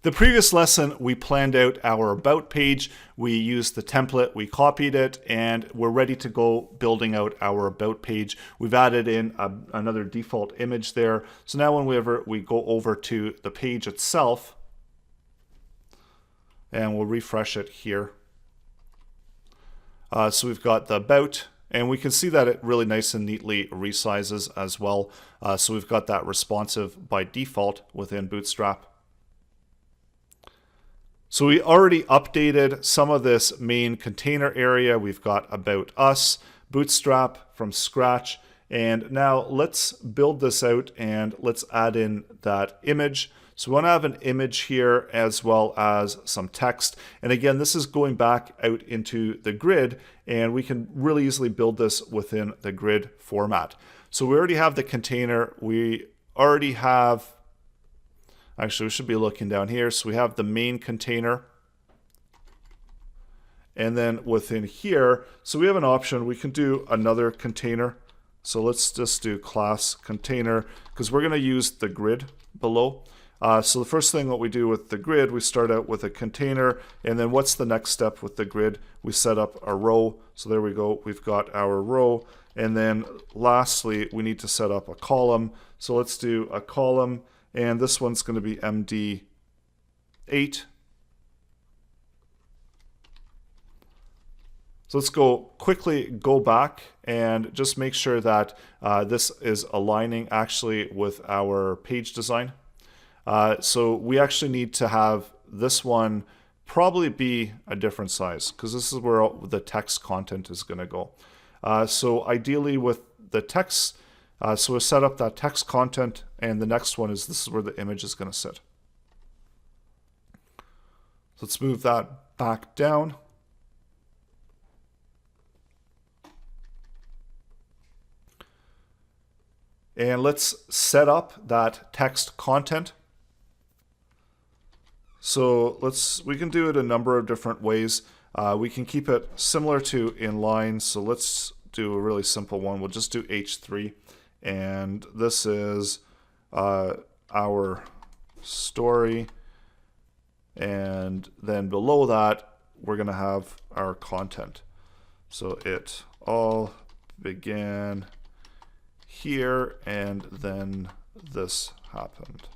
The previous lesson, we planned out our about page, we used the template, we copied it, and we're ready to go building out our about page. We've added in another default image there. So now whenever we go over to the page itself, and we'll refresh it here. So we've got the about, and we can see that it really nice and neatly resizes as well. So we've got that responsive by default within Bootstrap. So we already updated some of this main container area. We've got About Us, Bootstrap from scratch. And now let's build this out and let's add in that image. So we want to have an image here as well as some text. And again, this is going back out into the grid, and we can really easily build this within the grid format. So we already have the container. We already have Actually, we should be looking down here. So we have the main container. And then within here, so we have an option. We can do another container. So let's just do class container because we're going to use the grid below. So the first thing what we do with the grid, we start out with a container. And then what's the next step with the grid? We set up a row. So there we go. We've got our row. And then lastly, we need to set up a column. So let's do a column. And this one's going to be MD8. So let's quickly go back and just make sure that this is aligning actually with our page design. So we actually need to have this one probably be a different size because this is where all the text content is going to go. So ideally with the text, so we'll set up that text content, and the next one is this is where the image is going to sit. So let's move that back down. And let's set up that text content. So we can do it a number of different ways. We can keep it similar to inline. So let's do a really simple one. We'll just do H3. And this is our story. And then below that, we're going to have our content. So it all began here, and then this happened.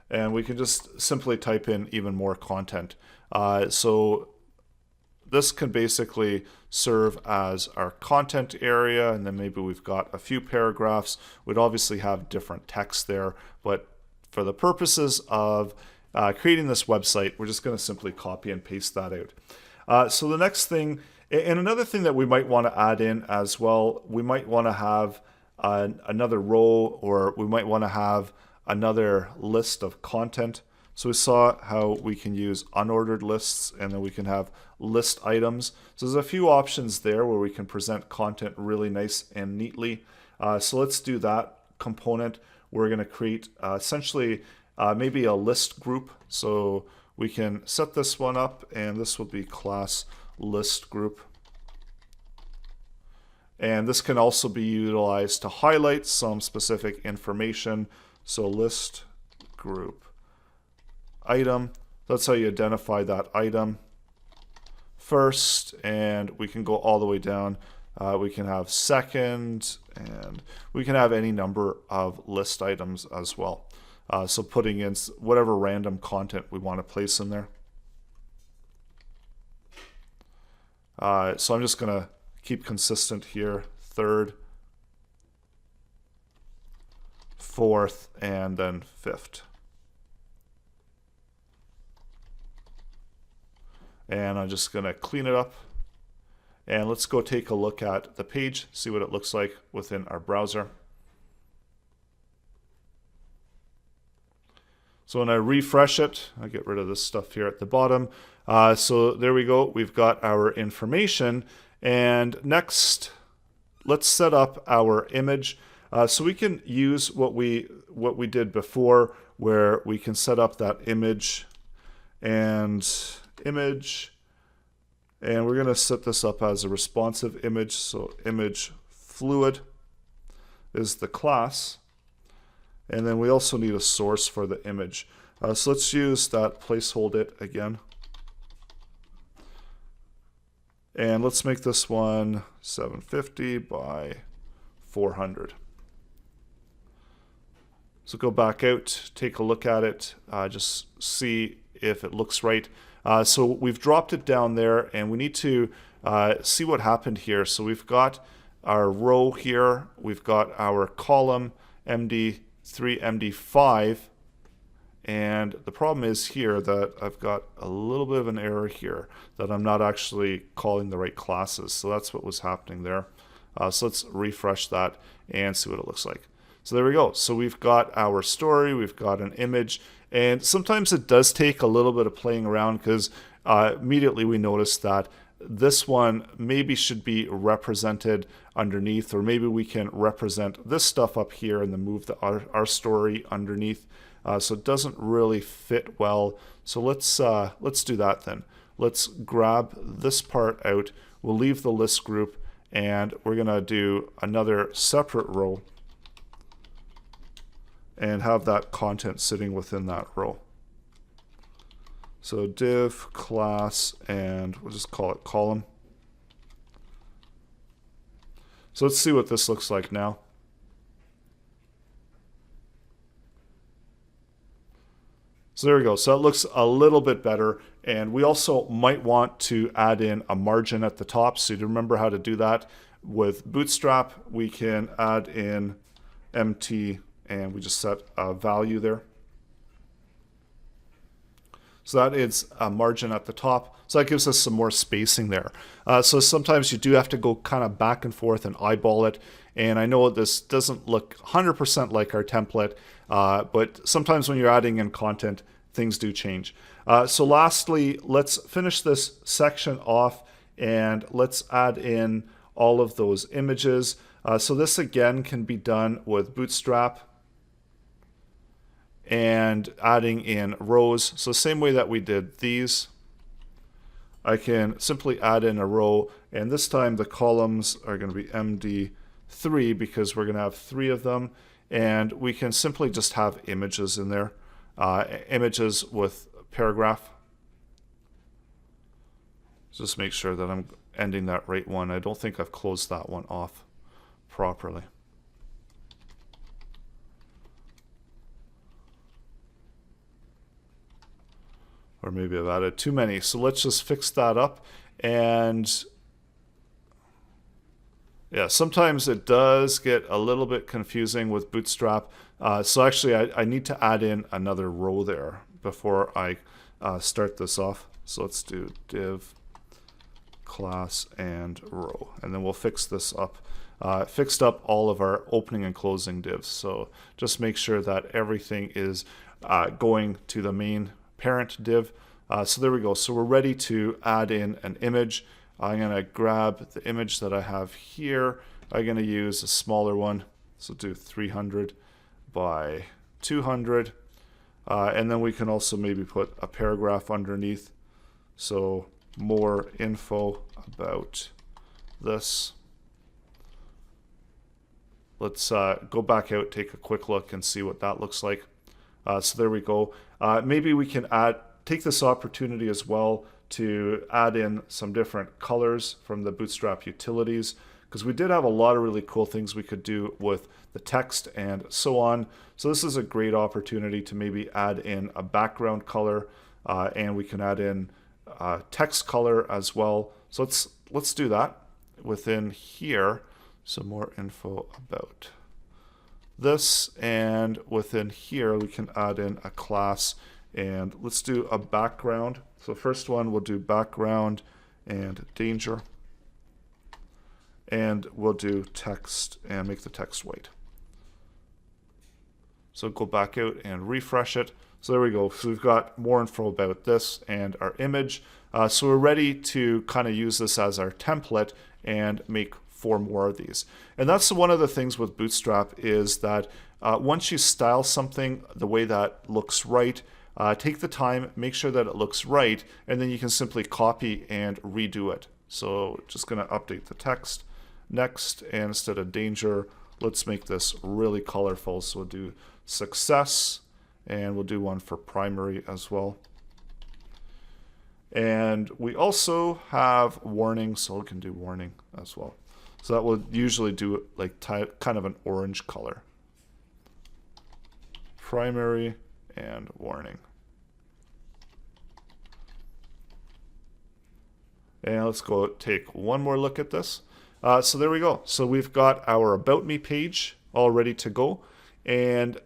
And we can just simply type in even more content. So this can basically serve as our content area, and then maybe we've got a few paragraphs. We'd obviously have different text there, but for the purposes of creating this website, we're just going to simply copy and paste that out. So the next thing, and another thing that we might want to add in as well, we might want to have another row, or we might want to have another list of content. So we saw how we can use unordered lists, and then we can have list items. So there's a few options there where we can present content really nice and neatly. So let's do that component. We're going to create essentially maybe a list group. So we can set this one up, and this will be class list group. And this can also be utilized to highlight some specific information. So list group item, that's how you identify that item first, and we can go all the way down. We can have second, and we can have any number of list items as well. So putting in whatever random content we want to place in there. So I'm just going to keep consistent here. Third, fourth, and then fifth. And I'm just going to clean it up. And let's go take a look at the page, see what it looks like within our browser. So when I refresh it, I get rid of this stuff here at the bottom. So there we go. We've got our information. And next, let's set up our image. So we can use what we did before, where we can set up that image, and we're going to set this up as a responsive image. So image fluid is the class, And then we also need a source for the image. So let's use that placeholder it again. And let's make this one 750 by 400. So go back out, take a look at it, just see if it looks right. So we've dropped it down there, and we need to see what happened here. So we've got our row here, we've got our column MD3, MD5, and the problem is here that I've got a little bit of an error here, that I'm not actually calling the right classes. So that's what was happening there. So let's refresh that and see what it looks like. So there we go. So we've got our story, we've got an image, and sometimes it does take a little bit of playing around, because immediately we notice that this one maybe should be represented underneath, or maybe we can represent this stuff up here and then move our story underneath. So it doesn't really fit well. So let's do that then. Let's grab this part out. We'll leave the list group, and we're going to do another separate row and have that content sitting within that row. So div class, and we'll just call it column. So let's see what this looks like now. So there we go. So it looks a little bit better. And we also might want to add in a margin at the top. So you remember how to do that. With Bootstrap, we can add in MT, and we just set a value there. So that is a margin at the top. So that gives us some more spacing there. So sometimes you do have to go kind of back and forth and eyeball it. And I know this doesn't look 100% like our template, but sometimes when you're adding in content, things do change. So lastly, let's finish this section off, and let's add in all of those images. So this again can be done with Bootstrap and adding in rows. So same way that we did these, I can simply add in a row, and this time the columns are going to be MD3 because we're going to have 3 of them, and we can simply just have images in there, images with paragraph. Just make sure that I'm ending that right one. I don't think I've closed that one off properly. Or maybe I've added too many. So let's just fix that up. And yeah, sometimes it does get a little bit confusing with Bootstrap. So actually I need to add in another row there before I start this off. So let's do div class and row, and then we'll fix this up. Fixed up all of our opening and closing divs. So just make sure that everything is going to the main parent div. So there we go. So we're ready to add in an image. I'm going to grab the image that I have here. I'm going to use a smaller one. So do 300 by 200. And then we can also maybe put a paragraph underneath. So more info about this. Let's go back out, take a quick look and see what that looks like. So there we go. Maybe we can take this opportunity as well to add in some different colors from the Bootstrap utilities, because we did have a lot of really cool things we could do with the text and so on. So this is a great opportunity to maybe add in a background color, and we can add in text color as well. So let's do that within here. Some more info about this, and within here we can add in a class, and let's do a background. So first one we'll do background and danger, and we'll do text and make the text white. So go back out and refresh it. So there we go. So we've got more info about this and our image. So we're ready to kind of use this as our template and make 4 more of these. And that's one of the things with Bootstrap, is that once you style something the way that looks right, take the time, make sure that it looks right, and then you can simply copy and redo it. So just going to update the text next, and instead of danger, let's make this really colorful. So we'll do success, and we'll do one for primary as well. And we also have warning, so we can do warning as well. So that will usually do like kind of an orange color. Primary and warning. And let's go take one more look at this. So there we go. So we've got our About Me page all ready to go. And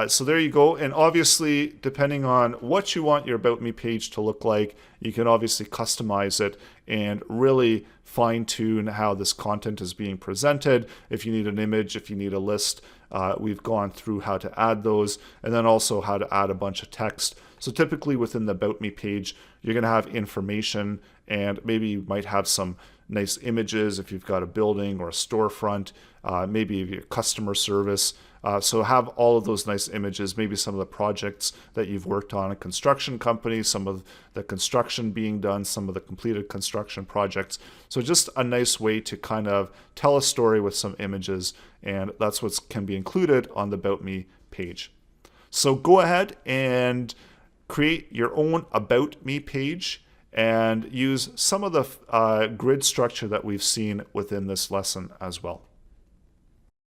so there you go. And obviously, depending on what you want your About Me page to look like, you can obviously customize it and really fine tune how this content is being presented. If you need an image, if you need a list, we've gone through how to add those, and then also how to add a bunch of text. So typically within the About Me page, you're going to have information, and maybe you might have some nice images if you've got a building or a storefront, maybe your customer service. So have all of those nice images, maybe some of the projects that you've worked on, a construction company, some of the construction being done, some of the completed construction projects. So just a nice way to kind of tell a story with some images, and that's what can be included on the About Me page. So go ahead and create your own About Me page and use some of the grid structure that we've seen within this lesson as well.